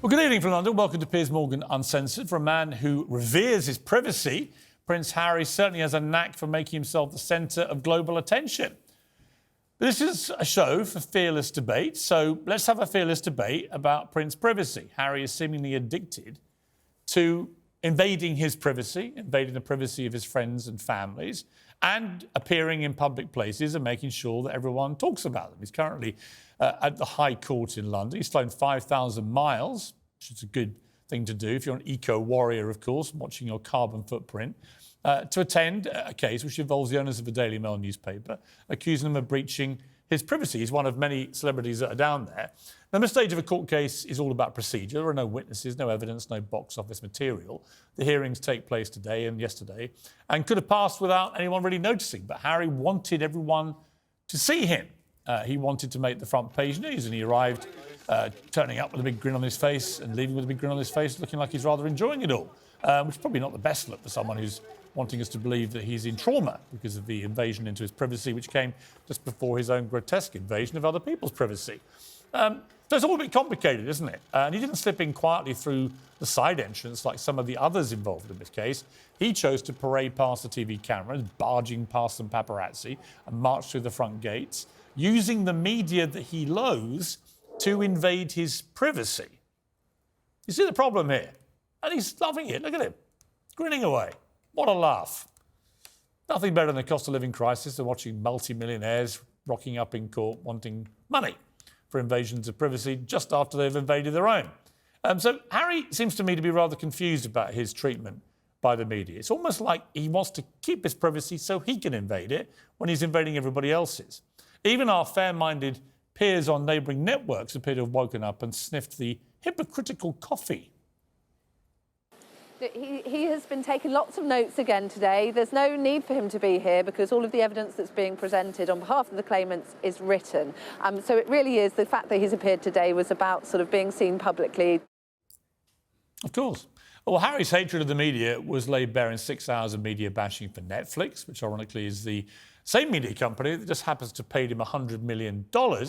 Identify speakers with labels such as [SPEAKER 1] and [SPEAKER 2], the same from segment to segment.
[SPEAKER 1] Well, good evening from London. Welcome to Piers Morgan Uncensored. For a man who reveres his privacy, Prince Harry certainly has a knack for making himself the centre of global attention. This is a show for fearless debate, so let's have a fearless debate about Prince's privacy. Harry is seemingly addicted to invading his privacy, invading the privacy of his friends and families, and appearing in public places and making sure that everyone talks about them. He's currently at the High Court in London. He's flown 5,000 miles, which is a good thing to do if you're an eco-warrior, of course, watching your carbon footprint, to attend a case which involves the owners of the Daily Mail newspaper, accusing them of breaching his privacy. He's one of many celebrities that are down there. Now, the stage of a court case is all about procedure. There are no witnesses, no evidence, no box office material. The hearings take place today and yesterday and could have passed without anyone really noticing. But Harry wanted everyone to see him. He wanted to make the front page news, and he arrived turning up with a big grin on his face and leaving with a big grin on his face, looking like he's rather enjoying it all, which is probably not the best look for someone who's wanting us to believe that he's in trauma because of the invasion into his privacy, which came just before his own grotesque invasion of other people's privacy. So it's all a bit complicated, isn't it? And he didn't slip in quietly through the side entrance like some of the others involved in this case. He chose to parade past the TV cameras, barging past some paparazzi, and march through the front gates, using the media that he loathes to invade his privacy. You see the problem here? And he's loving it. Look at him, grinning away. What a laugh. Nothing better than the cost of living crisis than watching multi-millionaires rocking up in court wanting money for invasions of privacy just after they've invaded their own. So Harry seems to me to be rather confused about his treatment by the media. It's almost like he wants to keep his privacy so he can invade it when he's invading everybody else's. Even our fair-minded peers on neighbouring networks appear to have woken up and sniffed the hypocritical coffee.
[SPEAKER 2] He has been taking lots of notes again today. There's no need for him to be here because all of the evidence that's being presented on behalf of the claimants is written. So it really is, the fact that he's appeared today was about sort of being seen publicly.
[SPEAKER 1] Of course. Well, Harry's hatred of the media was laid bare in 6 hours of media bashing for Netflix, which ironically is the same media company that just happens to pay him $100 million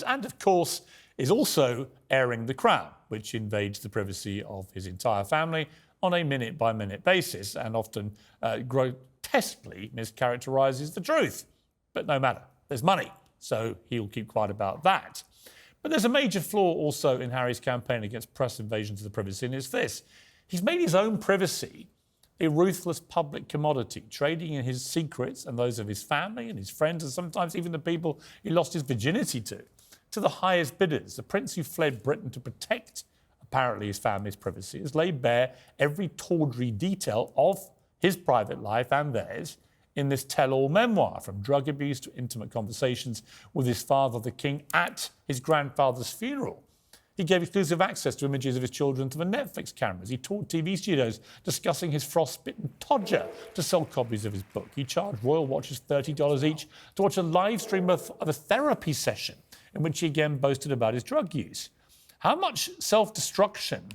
[SPEAKER 1] and, of course, is also airing The Crown, which invades the privacy of his entire family on a minute-by-minute basis and often grotesquely mischaracterises the truth. But no matter, there's money, so he'll keep quiet about that. But there's a major flaw also in Harry's campaign against press invasions of the privacy, and it's this. He's made his own privacy a ruthless public commodity, trading in his secrets and those of his family and his friends and sometimes even the people he lost his virginity to the highest bidders. The prince who fled Britain to protect apparently his family's privacy has laid bare every tawdry detail of his private life and theirs in this tell-all memoir, from drug abuse to intimate conversations with his father, the king, at his grandfather's funeral. He gave exclusive access to images of his children to the Netflix cameras. He toured TV studios discussing his frostbitten todger to sell copies of his book. He charged royal watchers $30 each to watch a live stream of a therapy session in which he again boasted about his drug use. How much self-destruction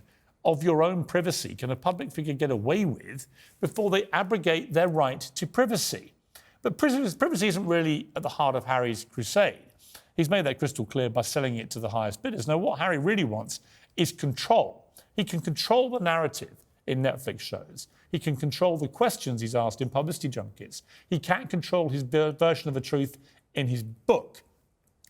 [SPEAKER 1] of your own privacy can a public figure get away with before they abrogate their right to privacy? But privacy isn't really at the heart of Harry's crusade. He's made that crystal clear by selling it to the highest bidders. Now, what Harry really wants is control. He can control the narrative in Netflix shows. He can control the questions he's asked in publicity junkets. He can't control his version of the truth in his book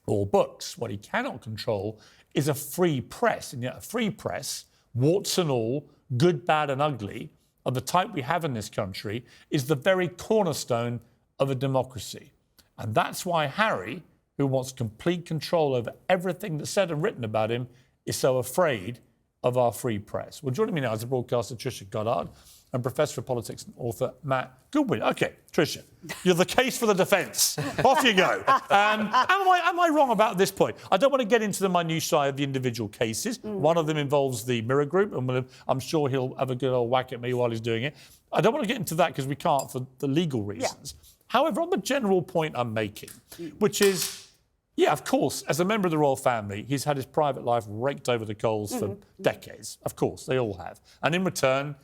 [SPEAKER 1] or books. What he cannot control is a free press. And yet a free press, warts and all, good, bad and ugly, of the type we have in this country, is the very cornerstone of a democracy. And that's why Harry, who wants complete control over everything that's said and written about him, is so afraid of our free press. Well, joining me now is the broadcaster Trisha Goddard and Professor of Politics and author Matt Goodwin. OK, Trisha, you're the case for the defence. Off you go. Am I wrong about this point? I don't want to get into the minutiae of the individual cases. One of them involves the Mirror Group, and I'm sure he'll have a good old whack at me while he's doing it. I don't want to get into that because we can't for the legal reasons. Yeah. However, on the general point I'm making, which is, yeah, of course, as a member of the royal family, he's had his private life raked over the coals for decades. Of course, they all have. And in return,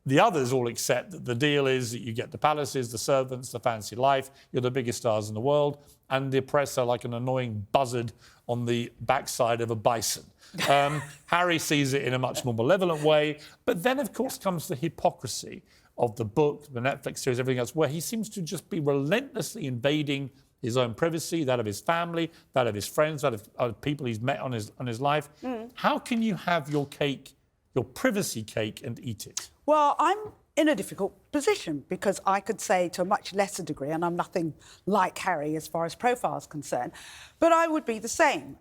[SPEAKER 1] the others all accept that the deal is that you get the palaces, the servants, the fancy life, you're the biggest stars in the world, and the press are like an annoying buzzard on the backside of a bison. Harry sees it in a much more malevolent way. But then, of course, comes the hypocrisy of the book, the Netflix series, everything else, where he seems to just be relentlessly invading his own privacy, that of his family, that of his friends, that of people he's met on his life. How can you have your cake, your privacy cake, and eat it?
[SPEAKER 3] Well, I'm in a difficult position because I could say to a much lesser degree, and I'm nothing like Harry as far as profile is concerned, but I would be the same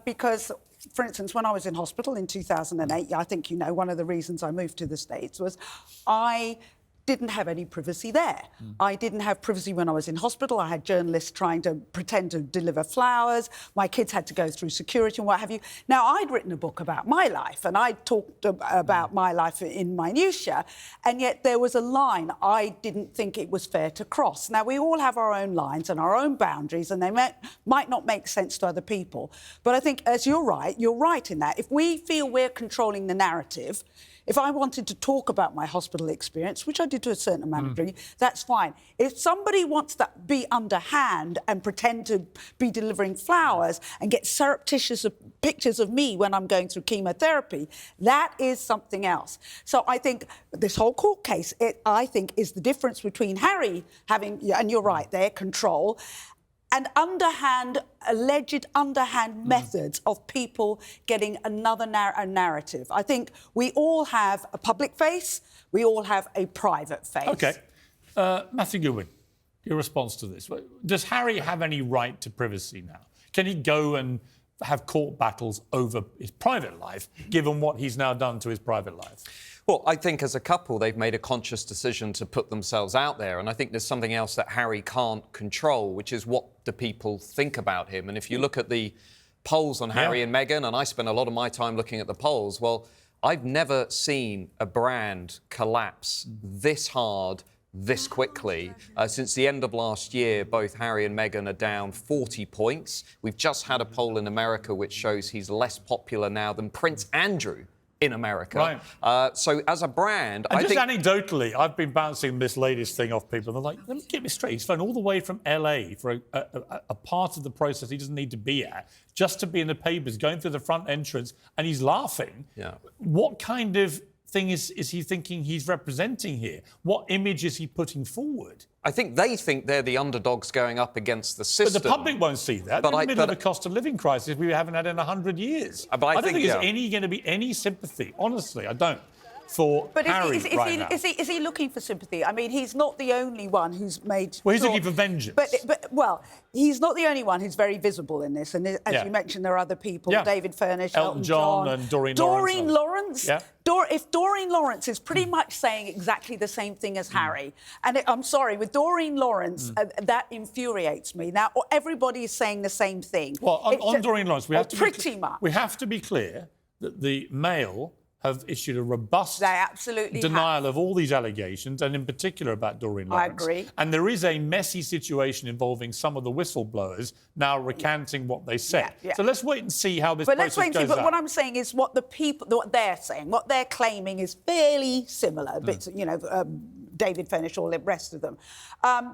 [SPEAKER 3] because, for instance, when I was in hospital in 2008, I think you know one of the reasons I moved to the States was I didn't have any privacy there. I didn't have privacy when I was in hospital. I had journalists trying to pretend to deliver flowers. My kids had to go through security and what have you. Now, I'd written a book about my life and I talked about my life in minutiae, and yet there was a line I didn't think it was fair to cross. Now, we all have our own lines and our own boundaries, and they might not make sense to other people. But I think, as you're right in that. If we feel we're controlling the narrative, if I wanted to talk about my hospital experience, which I did to a certain amount of degree, that's fine. If somebody wants to be underhand and pretend to be delivering flowers and get surreptitious pictures of me when I'm going through chemotherapy, that is something else. So I think this whole court case, I think, is the difference between Harry having, and you're right there, control, and alleged underhand methods of people getting another narrative. I think we all have a public face, we all have a private face.
[SPEAKER 1] OK. Matthew Goodwin, your response to this. Does Harry have any right to privacy now? Can he go and have court battles over his private life, given what he's now done to his private life?
[SPEAKER 4] Well, I think as a couple, they've made a conscious decision to put themselves out there. And I think there's something else that Harry can't control, which is what do people think about him. And if you look at the polls on Harry and Meghan, and I spend a lot of my time looking at the polls, well, I've never seen a brand collapse this hard, this quickly. Since the end of last year, both Harry and Meghan are down 40 points. We've just had a poll in America which shows he's less popular now than Prince Andrew in America.
[SPEAKER 1] Right.
[SPEAKER 4] So as a brand,
[SPEAKER 1] And
[SPEAKER 4] I
[SPEAKER 1] just
[SPEAKER 4] think...
[SPEAKER 1] anecdotally, I've been bouncing this latest thing off people. They're like, let me get me straight. He's flown all the way from LA for a part of the process he doesn't need to be at, just to be in the papers, going through the front entrance, and he's laughing.
[SPEAKER 4] Yeah.
[SPEAKER 1] What kind of thing is he thinking he's representing here? What image is he putting forward?
[SPEAKER 4] I think they think they're the underdogs going up against the system.
[SPEAKER 1] But the public won't see that. They're in the middle of a cost of living crisis we haven't had in 100 years.
[SPEAKER 4] But
[SPEAKER 1] I don't think there's going to be any sympathy. Honestly, I don't. For Harry right now.
[SPEAKER 3] Is he looking for sympathy? I mean, he's not the only one who's made...
[SPEAKER 1] Well, he's looking for vengeance.
[SPEAKER 3] Well, he's not the only one who's very visible in this. And as you mentioned, there are other people, David Furnish,
[SPEAKER 1] Elton John and Doreen Lawrence.
[SPEAKER 3] Doreen Lawrence?
[SPEAKER 1] Yeah.
[SPEAKER 3] If Doreen Lawrence is pretty much saying exactly the same thing as Harry, and I'm sorry, with Doreen Lawrence, that infuriates me. Now, everybody is saying the same thing.
[SPEAKER 1] Well, on Doreen Lawrence, we have to be clear that the Mail have issued a robust denial of all these allegations, and in particular about Doreen Lawrence.
[SPEAKER 3] I agree.
[SPEAKER 1] And there is a messy situation involving some of the whistleblowers now recanting what they said.
[SPEAKER 3] Yeah.
[SPEAKER 1] So let's wait and see how this process goes out.
[SPEAKER 3] But what I'm saying is what they're saying, what they're claiming is fairly similar. Bits, David Furnish, all the rest of them.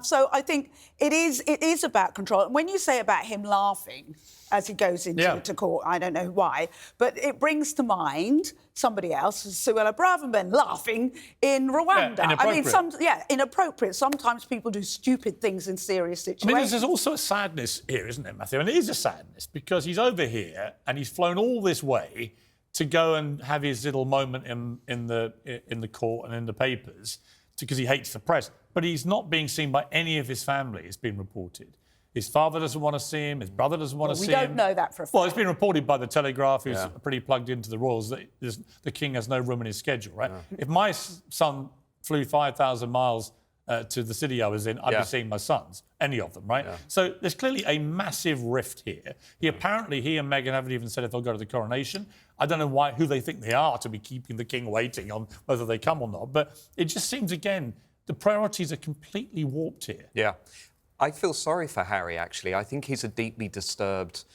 [SPEAKER 3] So I think it is about control. And when you say about him laughing as he goes into court, I don't know why, but it brings to mind somebody else, Suella Braverman, laughing in Rwanda. Inappropriate. Sometimes people do stupid things in serious situations.
[SPEAKER 1] I mean, there's also a sadness here, isn't it, Matthew? And it is a sadness because he's over here and he's flown all this way to go and have his little moment in the court and in the papers because he hates the press. But he's not being seen by any of his family, it's been reported. His father doesn't want to see him. His brother doesn't want to see him.
[SPEAKER 3] We don't know that for a fact.
[SPEAKER 1] Well, it's been reported by the Telegraph, who's pretty plugged into the royals, that the king has no room in his schedule, right? Yeah. If my son flew 5,000 miles to the city I was in, I'd be seeing my sons, any of them, right? Yeah. So there's clearly a massive rift here. He and Meghan haven't even said if they'll go to the coronation. I don't know who they think they are to be keeping the king waiting on whether they come or not. But it just seems, again, the priorities are completely warped here.
[SPEAKER 4] Yeah. I feel sorry for Harry, actually. I think he's a deeply disturbed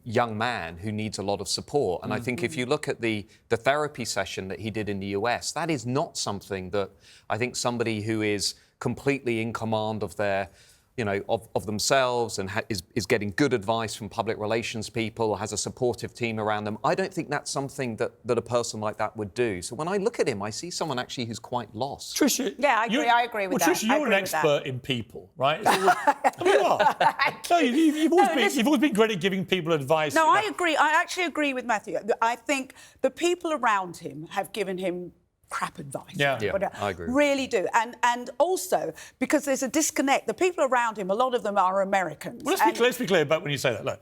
[SPEAKER 4] young man who needs a lot of support. And I think if you look at the therapy session that he did in the US, that is not something that I think somebody who is completely in command of their of themselves and is getting good advice from public relations people, has a supportive team around them. I don't think that's something that a person like that would do. So when I look at him, I see someone actually who's quite lost.
[SPEAKER 1] Trisha,
[SPEAKER 3] Yeah, I agree with that.
[SPEAKER 1] Trisha, you're an expert in people, right? You are. No, you've always been great at giving people advice.
[SPEAKER 3] No, I agree. I actually agree with Matthew. I think the people around him have given him crap advice.
[SPEAKER 4] Yeah, I agree.
[SPEAKER 3] Really do. And also, because there's a disconnect, the people around him, a lot of them are Americans.
[SPEAKER 1] Well, let's be clear about when you say that. Look,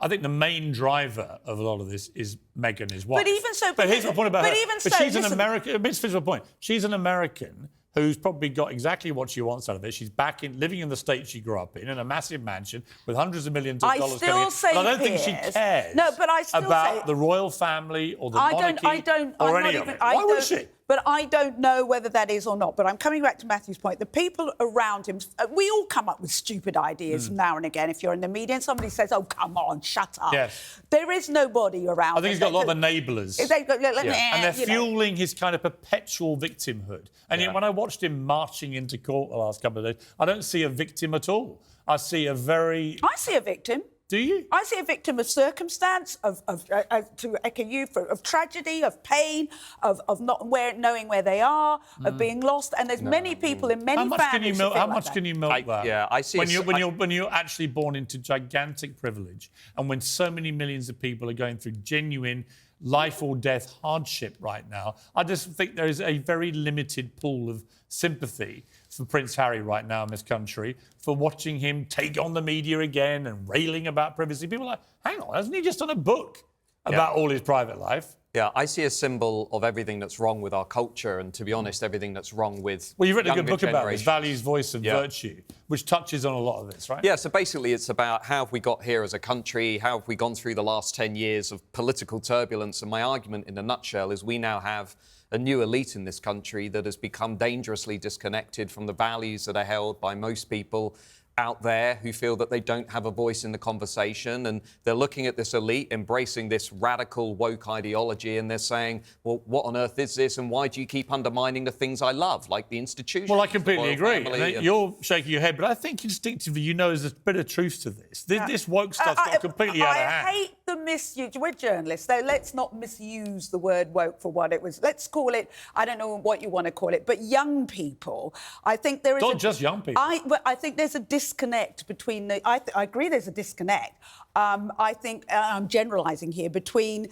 [SPEAKER 1] I think the main driver of a lot of this is Meghan, his wife.
[SPEAKER 3] But even so...
[SPEAKER 1] But here's my point about her.
[SPEAKER 3] Even
[SPEAKER 1] but
[SPEAKER 3] so,
[SPEAKER 1] she's an American... Let's finish my point. She's an American who's probably got exactly what she wants out of it. She's living in the state she grew up in a massive mansion with hundreds of millions of dollars coming in.
[SPEAKER 3] Say,
[SPEAKER 1] and I don't think she cares about the royal family or the monarchy or any of it. Why would she?
[SPEAKER 3] But I don't know whether that is or not. But I'm coming back to Matthew's point. The people around him, we all come up with stupid ideas now and again. If you're in the media and somebody says, oh, come on, shut up.
[SPEAKER 1] Yes.
[SPEAKER 3] There is nobody around.
[SPEAKER 1] I think he's got a lot of enablers.
[SPEAKER 3] And
[SPEAKER 1] they're fueling his kind of perpetual victimhood. And yet when I watched him marching into court the last couple of days, I don't see a victim at all. I see a victim. Do you?
[SPEAKER 3] I see a victim of circumstance, to echo you, of tragedy, of pain, of not knowing where they are, of being lost. And there's many people in many families.
[SPEAKER 1] How much can you milk that?
[SPEAKER 4] Yeah, I see.
[SPEAKER 1] When you're actually born into gigantic privilege, and when so many millions of people are going through genuine life or death hardship right now, I just think there is a very limited pool of sympathy for Prince Harry right now in this country, for watching him take on the media again and railing about privacy. People are like, hang on, hasn't he just done a book about all his private life?
[SPEAKER 4] Yeah, I see a symbol of everything that's wrong with our culture and, to be honest, everything that's wrong with
[SPEAKER 1] Well, you've written a good book about this,
[SPEAKER 4] generations.
[SPEAKER 1] Values, Voice and Virtue, which touches on a lot of this, right?
[SPEAKER 4] Yeah, so basically it's about how have we got here as a country, how have we gone through the last 10 years of political turbulence, and my argument in a nutshell is we now have a new elite in this country that has become dangerously disconnected from the values that are held by most people out there who feel that they don't have a voice in the conversation, and they're looking at this elite embracing this radical woke ideology, and they're saying, well, what on earth is this, and why do you keep undermining the things I love, like the institution?
[SPEAKER 1] Well, I completely agree. You're shaking your head, but I think instinctively you know there's a bit of truth to this. This woke stuff got completely out of hand.
[SPEAKER 3] I hate the misuse. We're journalists, so let's not misuse the word woke for what it was. Let's call it, I don't know what you want to call it, but young people. I think there is
[SPEAKER 1] not just young people.
[SPEAKER 3] I think there's a disconnect between I agree there's a disconnect. I think I'm generalising here between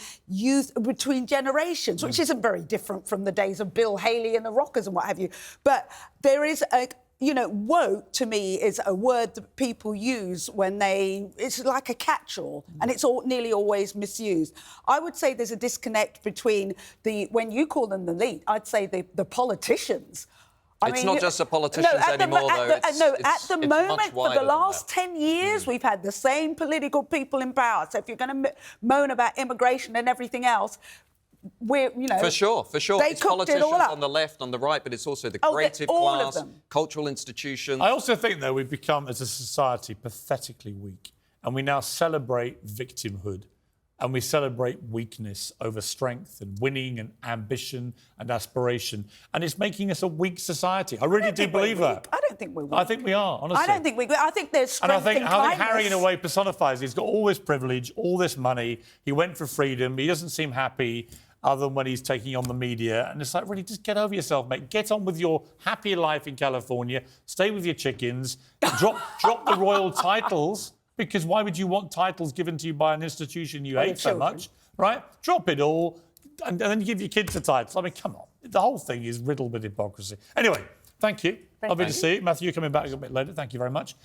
[SPEAKER 3] generations, which isn't very different from the days of Bill Haley and the Rockers and what have you. But there is woke to me is a word that people use when it's like a catch-all, and it's nearly always misused. I would say there's a disconnect between when you call them the elite, I'd say the politicians.
[SPEAKER 4] It's not just the politicians anymore, though.
[SPEAKER 3] At the moment, for the last 10 years, we've had the same political people in power. So if you're going to moan about immigration and everything else,
[SPEAKER 4] For sure. It's politicians on the left, on the right, but it's also the creative class, cultural institutions.
[SPEAKER 1] I also think, though, we've become, as a society, pathetically weak. And we now celebrate victimhood. And we celebrate weakness over strength and winning and ambition and aspiration. And it's making us a weak society. I really do believe that.
[SPEAKER 3] I don't think we're weak.
[SPEAKER 1] I think we are, honestly.
[SPEAKER 3] I don't think I think there's strength and
[SPEAKER 1] I think Harry, in a way, personifies. He's got all this privilege, all this money. He went for freedom. He doesn't seem happy other than when he's taking on the media. And it's like, really, just get over yourself, mate. Get on with your happy life in California. Stay with your chickens. Drop the royal titles. Because why would you want titles given to you by an institution you hate so much, right? Drop it all and then you give your kids the titles. I mean, come on. The whole thing is riddled with hypocrisy. Anyway, thank you. Lovely to see you. Matthew, you're coming back a bit later. Thank you very much.